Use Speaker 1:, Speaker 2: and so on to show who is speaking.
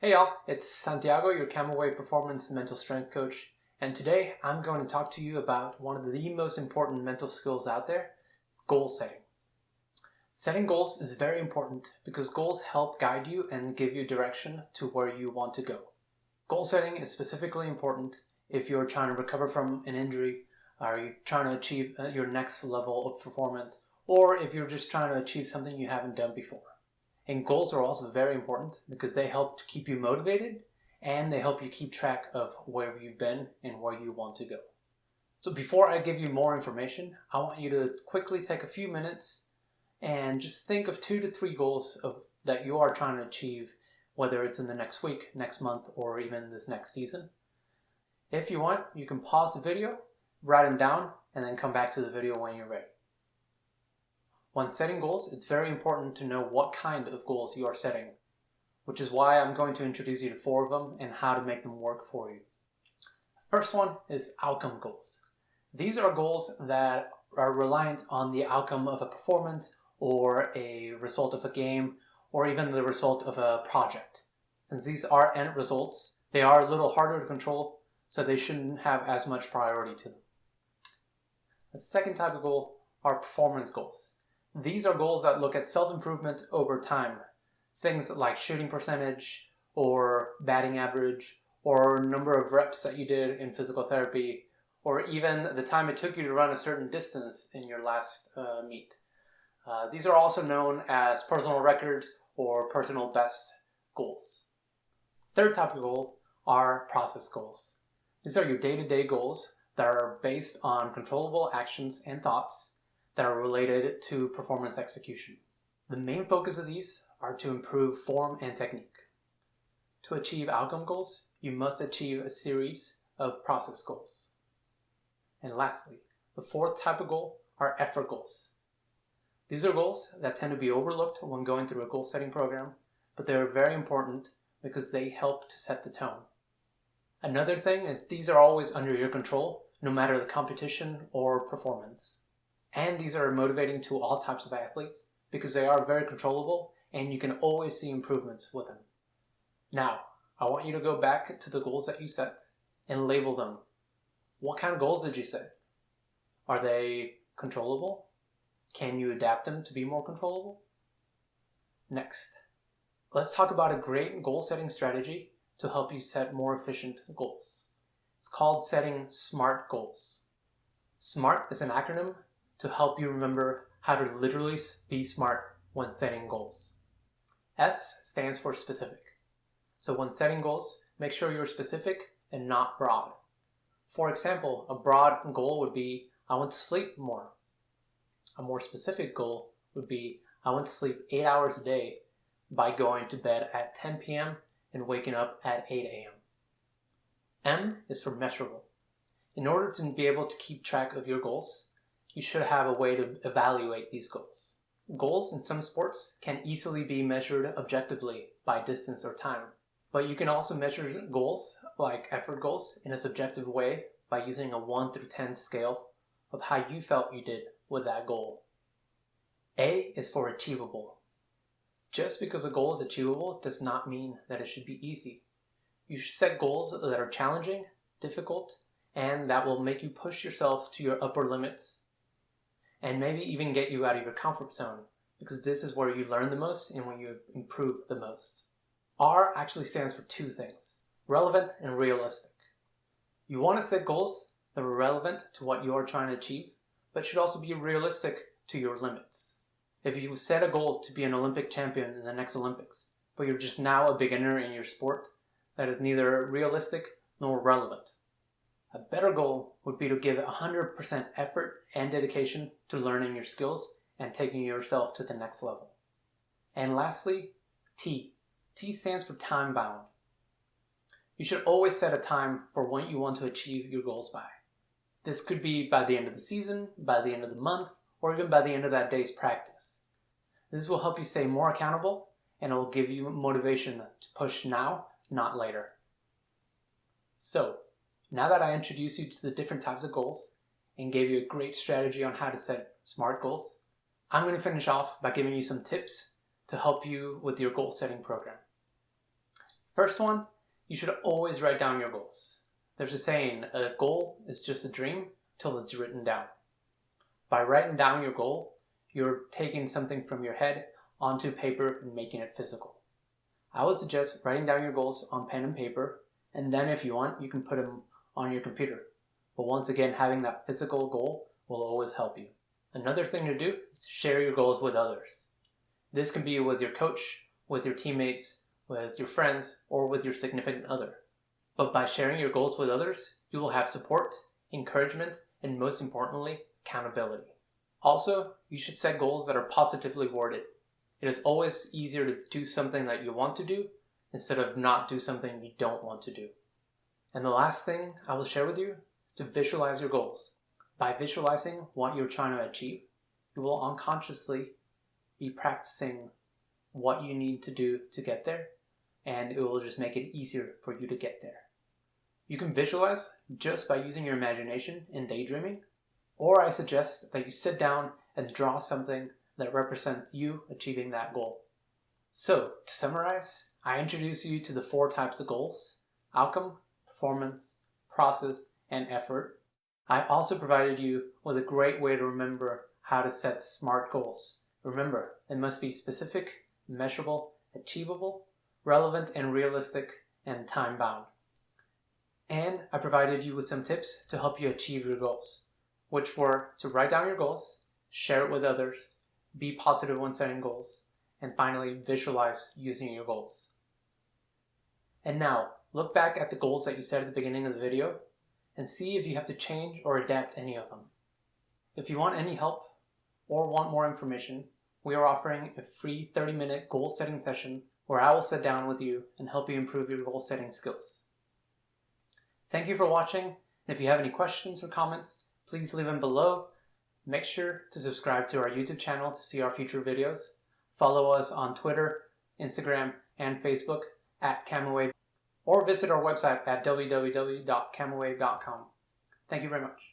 Speaker 1: Hey y'all, it's Santiago, your Camuwave performance mental strength coach, and today I'm going to talk to you about one of the most important mental skills out there, goal setting. Setting goals is very important because goals help guide you and give you direction to where you want to go. Goal setting is specifically important if you're trying to recover from an injury, or you're trying to achieve your next level of performance, or if you're just trying to achieve something you haven't done before. And goals are also very important because they help to keep you motivated and they help you keep track of where you've been and where you want to go. So before I give you more information, I want you to quickly take a few minutes and just think of 2 to 3 goals that you are trying to achieve, whether it's in the next week, next month, or even this next season. If you want, you can pause the video, write them down, and then come back to the video when you're ready. When setting goals, it's very important to know what kind of goals you are setting, which is why I'm going to introduce you to 4 of them and how to make them work for you. First one is outcome goals. These are goals that are reliant on the outcome of a performance or a result of a game or even the result of a project. Since these are end results, they are a little harder to control, so they shouldn't have as much priority to them. The second type of goal are performance goals. These are goals that look at self-improvement over time. Things like shooting percentage, or batting average, or number of reps that you did in physical therapy, or even the time it took you to run a certain distance in your last meet. These are also known as personal records or personal best goals. Third type of goal are process goals. These are your day-to-day goals that are based on controllable actions and thoughts that are related to performance execution. The main focus of these are to improve form and technique. To achieve outcome goals, you must achieve a series of process goals. And lastly, the fourth type of goal are effort goals. These are goals that tend to be overlooked when going through a goal setting program, but they are very important because they help to set the tone. Another thing is these are always under your control, no matter the competition or performance. And these are motivating to all types of athletes because they are very controllable and you can always see improvements with them. Now, I want you to go back to the goals that you set and label them. What kind of goals did you set? Are they controllable? Can you adapt them to be more controllable? Next, let's talk about a great goal setting strategy to help you set more efficient goals. It's called setting SMART goals. SMART is an acronym to help you remember how to literally be smart when setting goals. S stands for specific. So when setting goals, make sure you're specific and not broad. For example, a broad goal would be, I want to sleep more. A more specific goal would be, I want to sleep 8 hours a day by going to bed at 10 p.m. and waking up at 8 a.m. M is for measurable. In order to be able to keep track of your goals, you should have a way to evaluate these goals. Goals in some sports can easily be measured objectively by distance or time, but you can also measure goals, like effort goals, in a subjective way by using a 1 through 10 scale of how you felt you did with that goal. A is for achievable. Just because a goal is achievable does not mean that it should be easy. You should set goals that are challenging, difficult, and that will make you push yourself to your upper limits and maybe even get you out of your comfort zone, because this is where you learn the most and when you improve the most. R actually stands for 2 things, relevant and realistic. You want to set goals that are relevant to what you are trying to achieve, but should also be realistic to your limits. If you set a goal to be an Olympic champion in the next Olympics, but you're just now a beginner in your sport, that is neither realistic nor relevant. A better goal would be to give 100% effort and dedication to learning your skills and taking yourself to the next level. And lastly, T. T stands for time bound. You should always set a time for when you want to achieve your goals by. This could be by the end of the season, by the end of the month, or even by the end of that day's practice. This will help you stay more accountable and it will give you motivation to push now, not later. So, now that I introduced you to the different types of goals and gave you a great strategy on how to set SMART goals, I'm going to finish off by giving you some tips to help you with your goal setting program. First one, you should always write down your goals. There's a saying, a goal is just a dream till it's written down. By writing down your goal, you're taking something from your head onto paper and making it physical. I would suggest writing down your goals on pen and paper, and then if you want, you can put them on your computer. But once again, having that physical goal will always help you. Another thing to do is to share your goals with others. This can be with your coach, with your teammates, with your friends, or with your significant other. But by sharing your goals with others, you will have support, encouragement, and most importantly, accountability. Also, you should set goals that are positively worded. It is always easier to do something that you want to do instead of not do something you don't want to do. And the last thing I will share with you is to visualize your goals. By visualizing what you're trying to achieve, you will unconsciously be practicing what you need to do to get there, and it will just make it easier for you to get there. You can visualize just by using your imagination and daydreaming, or I suggest that you sit down and draw something that represents you achieving that goal. So, to summarize, I introduce you to the 4 types of goals: outcome, performance, process, and effort. I also provided you with a great way to remember how to set SMART goals. Remember, they must be specific, measurable, achievable, relevant and realistic, and time-bound. And I provided you with some tips to help you achieve your goals, which were to write down your goals, share it with others, be positive when setting goals, and finally visualize using your goals. And now, look back at the goals that you set at the beginning of the video and see if you have to change or adapt any of them. If you want any help or want more information, we are offering a free 30-minute goal setting session where I will sit down with you and help you improve your goal setting skills. Thank you for watching, and if you have any questions or comments, please leave them below. Make sure to subscribe to our YouTube channel to see our future videos. Follow us on Twitter, Instagram, and Facebook at Camuwave, or visit our website at www.camuwave.com. Thank you very much.